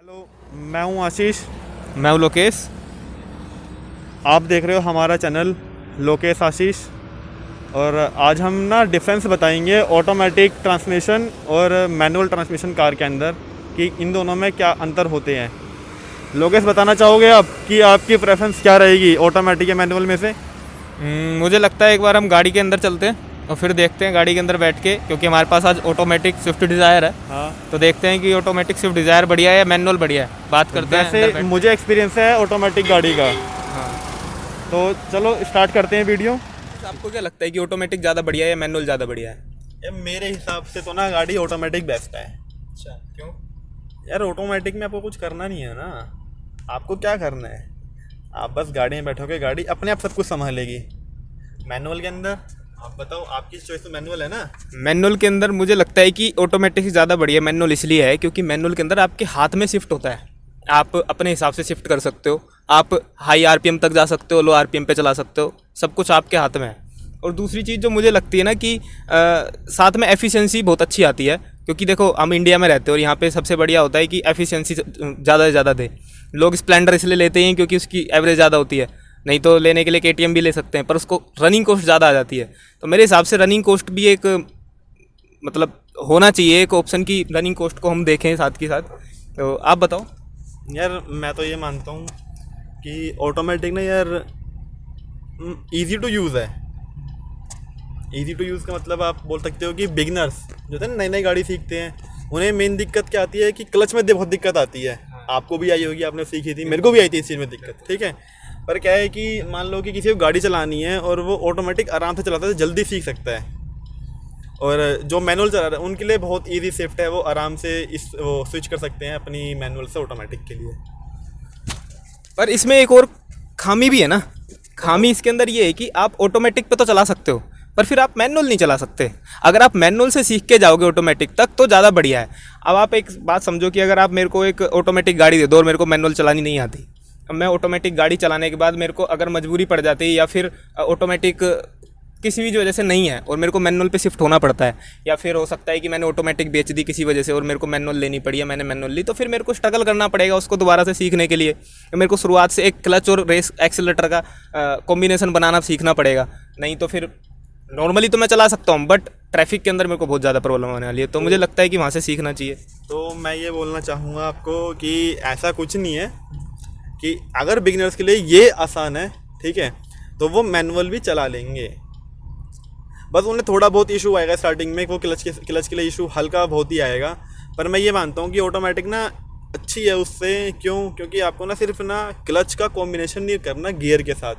Hello, मैं हूं आशीष। मैं हूँ लोकेश। आप देख रहे हो हमारा चैनल लोकेश आशीष। और आज हम ना डिफरेंस बताएंगे ऑटोमेटिक ट्रांसमिशन और मैनुअल ट्रांसमिशन कार के अंदर कि इन दोनों में क्या अंतर होते हैं। लोकेश, बताना चाहोगे आप कि आपकी प्रेफरेंस क्या रहेगी ऑटोमेटिक या मैनुअल में से? मुझे लगता है एक बार हम गाड़ी के अंदर चलते हैं और फिर देखते हैं गाड़ी के अंदर बैठ के, क्योंकि हमारे पास आज ऑटोमेटिक स्विफ्ट डिज़ायर है। हाँ, तो देखते हैं कि ऑटोमेटिक स्विफ्ट डिज़ायर बढ़िया है या मैनुअल बढ़िया है। बात करते हैं अंदर वैसे बैठ मुझे एक्सपीरियंस है ऑटोमेटिक गाड़ी का, के। हाँ, तो चलो स्टार्ट करते हैं वीडियो। तो आपको क्या लगता है कि ऑटोमेटिक ज़्यादा बढ़िया है या मैनुअल ज़्यादा बढ़िया है? मेरे हिसाब से तो ना गाड़ी ऑटोमेटिक बेस्ट है। अच्छा, क्यों? यार ऑटोमेटिक में आपको कुछ करना नहीं है ना। आपको क्या करना है, आप बस गाड़ी में बैठोगे, गाड़ी अपने आप सब कुछ संभालेगी। मैनुअल के अंदर आप बताओ, आपकी चॉइस तो मैनुअल है ना। मैनुअल के अंदर मुझे लगता है कि ऑटोमेटिक से ज़्यादा बढ़िया मैनुअल इसलिए है क्योंकि मैनुअल के अंदर आपके हाथ में शिफ्ट होता है। आप अपने हिसाब से शिफ्ट कर सकते हो। आप हाई आरपीएम तक जा सकते हो, लो आरपीएम पे चला सकते हो, सब कुछ आपके हाथ में है। और दूसरी चीज़ जो मुझे लगती है ना कि साथ में एफिशिएंसी बहुत अच्छी आती है, क्योंकि देखो हम इंडिया में रहते हैं और यहाँ पे सबसे बढ़िया होता है कि एफिशिएंसी ज़्यादा से ज़्यादा दे। लोग स्प्लेंडर इसलिए लेते हैं क्योंकि उसकी एवरेज ज़्यादा होती है, नहीं तो लेने के लिए केटीएम भी ले सकते हैं, पर उसको रनिंग कॉस्ट ज़्यादा आ जाती है। तो मेरे हिसाब से रनिंग कॉस्ट भी एक मतलब होना चाहिए एक ऑप्शन की, रनिंग कॉस्ट को हम देखें साथ के साथ। तो आप बताओ। यार मैं तो ये मानता हूँ कि ऑटोमेटिक ना यार इजी टू यूज़ है। इजी टू यूज़ का मतलब आप बोल सकते हो कि बिगनर्स जो होते हैं ना, नई नई गाड़ी सीखते हैं, उन्हें मेन दिक्कत क्या आती है कि क्लच में बहुत दिक्कत आती है। आपको भी आई होगी, आपने सीखी थी, मेरे को भी आई थी इस चीज़ में दिक्कत, ठीक है। पर क्या है कि मान लो कि किसी को गाड़ी चलानी है और वो ऑटोमेटिक आराम से चलाता है, जल्दी सीख सकता है। और जो मैनुअल चला रहा है उनके लिए बहुत इजी शिफ्ट है, वो आराम से वो स्विच कर सकते हैं अपनी मैनुअल से ऑटोमेटिक के लिए। पर इसमें एक और खामी भी है ना। खामी इसके अंदर ये है कि आप ऑटोमेटिक पे तो चला सकते हो, पर फिर आप मैनुअल नहीं चला सकते। अगर आप मैनुअल से सीख के जाओगे ऑटोमेटिक तक तो ज़्यादा बढ़िया है। अब आप एक बात समझो कि अगर आप मेरे को एक ऑटोमेटिक गाड़ी दे दो और मेरे को मैनुअल चलानी नहीं आती, अब मैं ऑटोमेटिक गाड़ी चलाने के बाद मेरे को अगर मजबूरी पड़ जाती है या फिर ऑटोमेटिक किसी भी वजह से नहीं है और मेरे को मैनुअल पे शिफ्ट होना पड़ता है, या फिर हो सकता है कि मैंने ऑटोमेटिक बेच दी किसी वजह से और मेरे को मैनुअल लेनी पड़ी या मैंने मैनुअल ली, तो फिर मेरे को स्ट्रगल करना पड़ेगा उसको दोबारा से सीखने के लिए। तो मेरे को शुरुआत से एक क्लच और रेस एक्सीलरेटर का कॉम्बिनेशन बनाना सीखना पड़ेगा। नहीं तो फिर नॉर्मली तो मैं चला सकता हूँ, बट ट्रैफिक के अंदर मेरे को बहुत ज़्यादा प्रॉब्लम होने वाली है। तो मुझे लगता है कि वहाँ से सीखना चाहिए। तो मैं ये बोलना चाहूँगा आपको कि ऐसा कुछ नहीं है कि अगर बिगिनर्स के लिए ये आसान है, ठीक है, तो वो मैनुअल भी चला लेंगे। बस उन्हें थोड़ा बहुत इशू आएगा स्टार्टिंग में, वो क्लच के लिए इशू हल्का बहुत ही आएगा। पर मैं ये मानता हूँ कि ऑटोमेटिक ना अच्छी है उससे। क्यों? क्योंकि आपको ना सिर्फ ना क्लच का कॉम्बिनेशन नहीं करना गियर के साथ।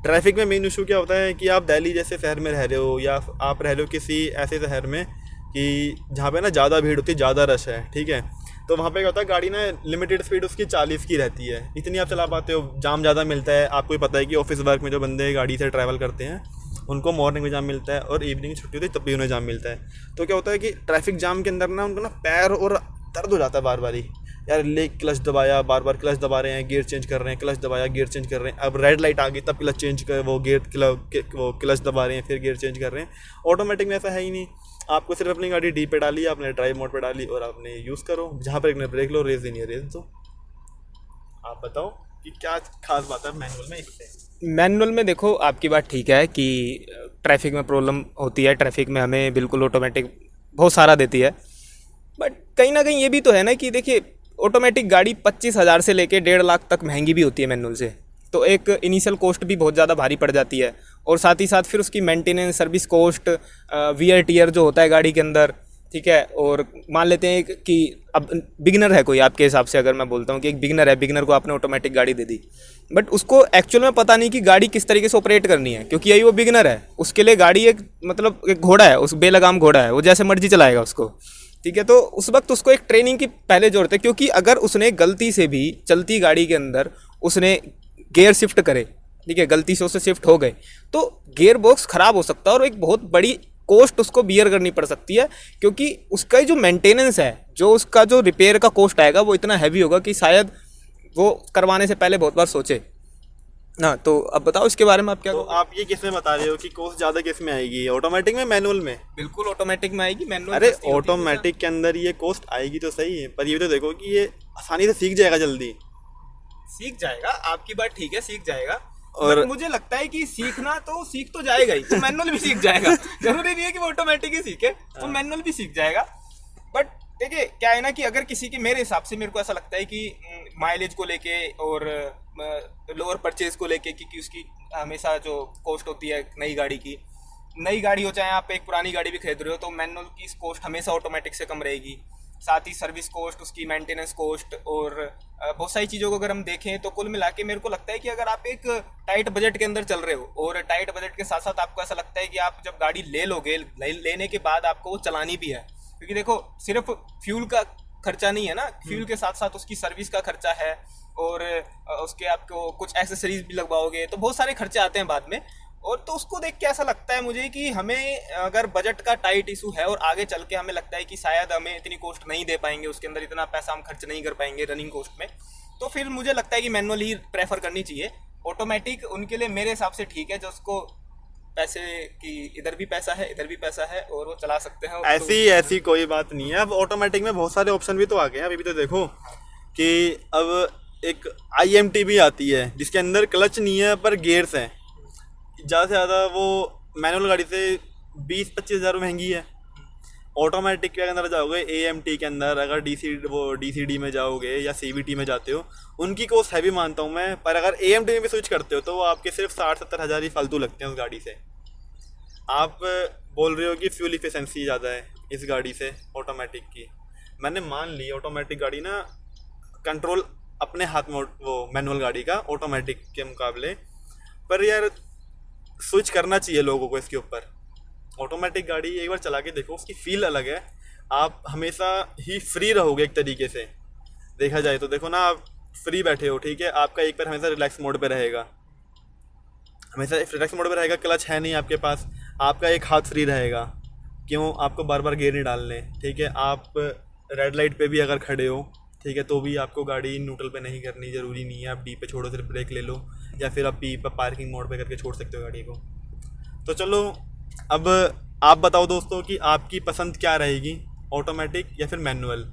ट्रैफिक में मेन इशू क्या होता है कि आप दिल्ली जैसे शहर में रह रहे हो या आप रह रहे हो किसी ऐसे शहर में कि जहाँ पे ना ज़्यादा भीड़ होती है, ज़्यादा रश है, ठीक है। तो वहाँ पे क्या होता है, गाड़ी ना लिमिटेड स्पीड उसकी 40 की रहती है, इतनी आप चला पाते हो। जाम ज़्यादा मिलता है, आपको ही पता है कि ऑफिस वर्क में जो बंदे गाड़ी से ट्रैवल करते हैं उनको मॉर्निंग में जाम मिलता है और इवनिंग छुट्टी होती है तब भी उन्हें जाम मिलता है। तो क्या होता है कि ट्रैफिक जाम के अंदर ना उनको ना पैर और दर्द हो जाता है बार बार ही। यार ले क्लच दबाया, बार बार क्लच दबा रहे हैं, गियर चेंज कर रहे हैं, क्लच दबाया, गियर चेंज कर रहे हैं। अब रेड लाइट आ गई तब क्लच चेंज कर, वो क्लच दबा रहे हैं, फिर गियर चेंज कर रहे हैं। ऑटोमेटिक में ऐसा है ही नहीं। आपको सिर्फ अपनी गाड़ी डी पे डाली, आपने ड्राइव मोड पे डाली और आपने यूज़ करो। जहाँ पर एक ब्रेक लो, रेस देनी है रेस दो। आप बताओ कि क्या खास बात है मैनुअल में इससे? मैनुअल में देखो, आपकी बात ठीक है कि ट्रैफिक में प्रॉब्लम होती है। ट्रैफिक में हमें बिल्कुल ऑटोमेटिक बहुत सारा देती है, बट कहीं ना कहीं ये भी तो है ना कि देखिए ऑटोमेटिक गाड़ी 25,000 से लेके 1.5 लाख तक महंगी भी होती है मैनुअल से। तो एक इनिशियल कॉस्ट भी बहुत ज़्यादा भारी पड़ जाती है, और साथ ही साथ फिर उसकी maintenance, service cost, wear tear जो होता है गाड़ी के अंदर, ठीक है। और मान लेते हैं कि अब बिगिनर है कोई, आपके हिसाब से अगर मैं बोलता हूँ कि एक बिगिनर है, बिगिनर को आपने ऑटोमेटिक गाड़ी दे दी, बट उसको एक्चुअल में पता नहीं कि गाड़ी किस तरीके से ऑपरेट करनी है, क्योंकि यही वो बिगिनर है। उसके लिए गाड़ी एक मतलब एक घोड़ा है, उस बेलगाम घोड़ा है, वो जैसे मर्जी चलाएगा उसको, ठीक है। तो उस वक्त उसको एक ट्रेनिंग की पहले जरूरत है, क्योंकि अगर उसने गलती से भी चलती गाड़ी के अंदर उसने गियर शिफ्ट करे, ठीक है, गलती से उससे शिफ्ट हो गए, तो गियर बॉक्स ख़राब हो सकता है और एक बहुत बड़ी कॉस्ट उसको बियर करनी पड़ सकती है। क्योंकि उसका जो मेंटेनेंस है, जो उसका जो रिपेयर का कॉस्ट आएगा, वो इतना हैवी होगा कि शायद वो करवाने से पहले बहुत बार सोचे ना। तो अब बताओ इसके बारे में आप क्या। तो आप ये किस में बता रहे हो कि कॉस्ट ज़्यादा किस में आएगी, ऑटोमेटिक में मैनुअल में? बिल्कुल ऑटोमेटिक में आएगी, मैनुअल। अरे ऑटोमेटिक के अंदर ये कॉस्ट आएगी तो सही है, पर ये तो देखो कि ये आसानी से सीख जाएगा जल्दी। सीख जाएगा, आपकी बात ठीक है, सीख जाएगा। और और मुझे लगता है कि सीखना तो सीख तो जाएगा ही, वो मैनुअल भी सीख जाएगा। जरूरी नहीं है कि वो ऑटोमेटिक ही सीखे, वो मैनुअल भी सीख जाएगा। बट देखिए क्या है ना कि अगर किसी की, मेरे हिसाब से मेरे को ऐसा लगता है कि माइलेज को लेके और लोअर परचेज को लेके, क्योंकि उसकी हमेशा जो कॉस्ट होती है नई गाड़ी की, नई गाड़ी हो चाहे आप एक पुरानी गाड़ी भी खरीद रहे हो, तो मैनुअल की कॉस्ट हमेशा ऑटोमेटिक से कम रहेगी। साथ ही सर्विस कॉस्ट, उसकी मेंटेनेंस कॉस्ट और बहुत सारी चीज़ों को अगर हम देखें तो कुल मिला के मेरे को लगता है कि अगर आप एक टाइट बजट के अंदर चल रहे हो और टाइट बजट के साथ साथ आपको ऐसा लगता है कि आप जब गाड़ी ले लोगे, लेने के बाद आपको वो चलानी भी है, क्योंकि देखो सिर्फ फ्यूल का खर्चा नहीं है ना, फ्यूल के साथ साथ उसकी सर्विस का खर्चा है और उसके आपको कुछ एक्सेसरीज भी लगवाओगे, तो बहुत सारे खर्चे आते हैं बाद में। और तो उसको देख के ऐसा लगता है मुझे कि हमें अगर बजट का टाइट इशू है और आगे चल के हमें लगता है कि शायद हमें इतनी कॉस्ट नहीं दे पाएंगे, उसके अंदर इतना पैसा हम खर्च नहीं कर पाएंगे रनिंग कॉस्ट में, तो फिर मुझे लगता है कि मैनुअल ही प्रेफर करनी चाहिए। ऑटोमेटिक उनके लिए मेरे हिसाब से ठीक है जो उसको पैसे की इधर भी पैसा है इधर भी पैसा है और वो चला सकते हैं। ऐसी कोई बात नहीं है। अब ऑटोमेटिक में बहुत सारे ऑप्शन भी तो आ गए हैं। अभी भी तो देखो कि अब एक IMT भी आती है जिसके अंदर क्लच नहीं है पर गियर्स हैं। ज़्यादा से ज़्यादा वो मैनुअल गाड़ी से 20-25 हज़ार महंगी है। ऑटोमेटिक के अंदर जाओगे AMT के अंदर, अगर DCD में जाओगे या CVT में जाते हो, उनकी कॉस्ट हैवी मानता हूँ मैं, पर अगर AMT में भी स्विच करते हो तो वो आपके सिर्फ 60-70 हज़ार ही फालतू लगते हैं उस गाड़ी से। आप बोल रहे हो कि फ्यूल इफिशेंसी ज़्यादा है इस गाड़ी से ऑटोमेटिक की, मैंने मान ली ऑटोमेटिक गाड़ी ना कंट्रोल अपने हाथ में वो मैनुअल गाड़ी का ऑटोमेटिक के मुकाबले, पर यार स्विच करना चाहिए लोगों को इसके ऊपर। ऑटोमेटिक गाड़ी एक बार चला के देखो, उसकी फील अलग है। आप हमेशा ही फ्री रहोगे एक तरीके से, देखा जाए तो। देखो ना, आप फ्री बैठे हो, ठीक है, आपका एक पैर हमेशा रिलैक्स मोड पे रहेगा, हमेशा रिलैक्स मोड पे रहेगा। क्लच है नहीं आपके पास, आपका एक हाथ फ्री रहेगा, क्यों, आपको बार बार गियर नहीं डालने, ठीक है। आप रेड लाइट पे भी अगर खड़े हो, ठीक है, तो भी आपको गाड़ी न्यूट्रल पे नहीं करनी, ज़रूरी नहीं है। आप D पे छोड़ो, सिर्फ ब्रेक ले लो, या फिर आप P पर पार्किंग मोड पे करके छोड़ सकते हो गाड़ी को। तो चलो अब आप बताओ दोस्तों कि आपकी पसंद क्या रहेगी, ऑटोमेटिक या फिर मैनुअल।